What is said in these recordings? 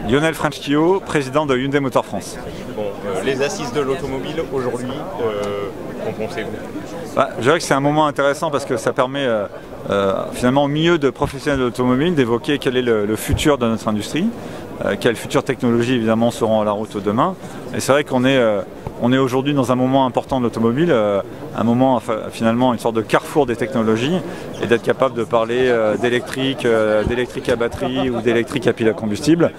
Lionel French-Kio, président de Hyundai Motor France. Bon, les assises de l'automobile aujourd'hui, qu'en pensez-vous? Je dirais que c'est un moment intéressant parce que ça permet finalement au milieu de professionnels de l'automobile d'évoquer quel est le futur de notre industrie, quelles futures technologies évidemment seront à la route demain. Et c'est vrai qu'on est aujourd'hui dans un moment important de l'automobile, un moment finalement une sorte de carrefour des technologies, et d'être capable de parler d'électrique à batterie ou d'électrique à pile à combustible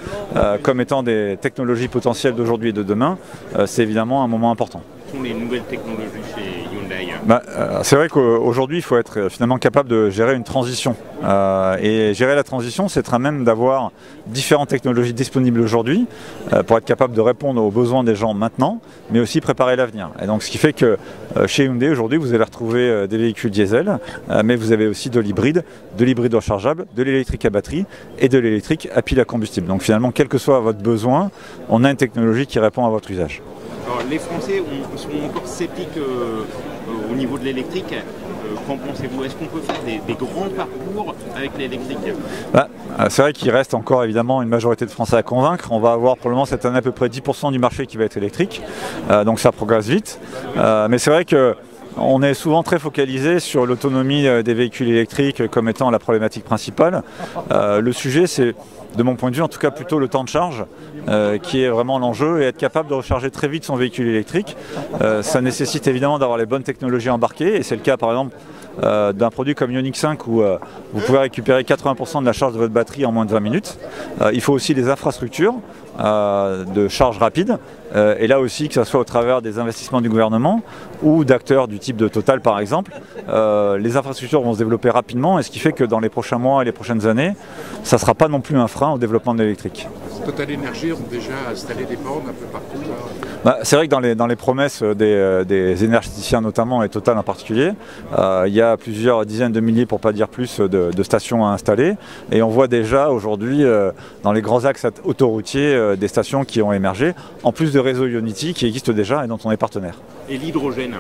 comme étant des technologies potentielles d'aujourd'hui et de demain, c'est évidemment un moment important. Quelles sont les nouvelles technologies chez Hyundai? C'est vrai qu'aujourd'hui il faut être finalement capable de gérer une transition, et gérer la transition c'est à même d'avoir différentes technologies disponibles aujourd'hui pour être capable de répondre aux besoins des gens maintenant, mais aussi préparer l'avenir. Et donc ce qui fait que chez Hyundai aujourd'hui vous allez retrouver des véhicules diesel, mais vous avez aussi de l'hybride rechargeable, de l'électrique à batterie et de l'électrique à pile à combustible. Donc finalement quel que soit votre besoin, on a une technologie qui répond à votre usage. Alors, les Français sont encore sceptiques au niveau de l'électrique. Qu'en pensez-vous? Est-ce qu'on peut faire des grands parcours avec l'électrique? C'est vrai qu'il reste encore évidemment une majorité de Français à convaincre. On va avoir probablement cette année à peu près 10% du marché qui va être électrique, donc ça progresse vite. Mais c'est vrai qu'on est souvent très focalisé sur l'autonomie des véhicules électriques comme étant la problématique principale. Le sujet c'est, de mon point de vue en tout cas, plutôt le temps de charge qui est vraiment l'enjeu, et être capable de recharger très vite son véhicule électrique. Ça nécessite évidemment d'avoir les bonnes technologies embarquées, et c'est le cas par exemple d'un produit comme Ioniq 5 où vous pouvez récupérer 80% de la charge de votre batterie en moins de 20 minutes. Il faut aussi des infrastructures de charge rapide, et là aussi que ce soit au travers des investissements du gouvernement ou d'acteurs du type de Total par exemple, les infrastructures vont se développer rapidement, et ce qui fait que dans les prochains mois et les prochaines années, ça ne sera pas non plus un frein au développement de l'électrique. Total Energy ont déjà installé des bornes un peu partout. C'est vrai que dans les promesses des énergéticiens notamment, et Total en particulier, il y a plusieurs dizaines de milliers, pour ne pas dire plus, de stations à installer, et on voit déjà aujourd'hui dans les grands axes autoroutiers des stations qui ont émergé, en plus de réseaux Ionity qui existent déjà et dont on est partenaire. Et l'hydrogène?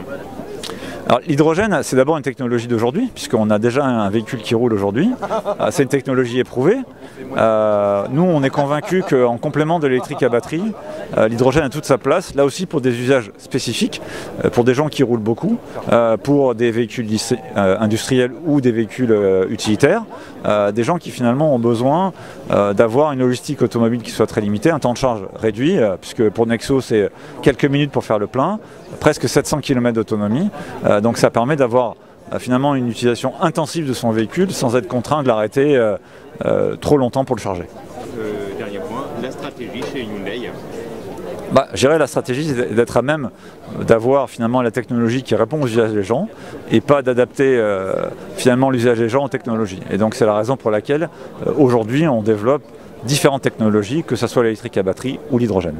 Alors l'hydrogène, c'est d'abord une technologie d'aujourd'hui, puisqu'on a déjà un véhicule qui roule aujourd'hui. C'est une technologie éprouvée. Nous, on est convaincus qu'en complément de l'électrique à batterie, l'hydrogène a toute sa place, là aussi pour des usages spécifiques, pour des gens qui roulent beaucoup, pour des véhicules industriels ou des véhicules utilitaires, des gens qui finalement ont besoin d'avoir une logistique automobile qui soit très limitée, un temps de charge réduit, puisque pour Nexo c'est quelques minutes pour faire le plein, presque 700 km d'autonomie. Donc ça permet d'avoir finalement une utilisation intensive de son véhicule sans être contraint de l'arrêter trop longtemps pour le charger. Dernier point, la stratégie chez Hyundai? Je dirais la stratégie c'est d'être à même d'avoir finalement la technologie qui répond aux usages des gens, et pas d'adapter finalement l'usage des gens aux technologies. Et donc c'est la raison pour laquelle aujourd'hui on développe différentes technologies, que ce soit l'électrique à batterie ou l'hydrogène.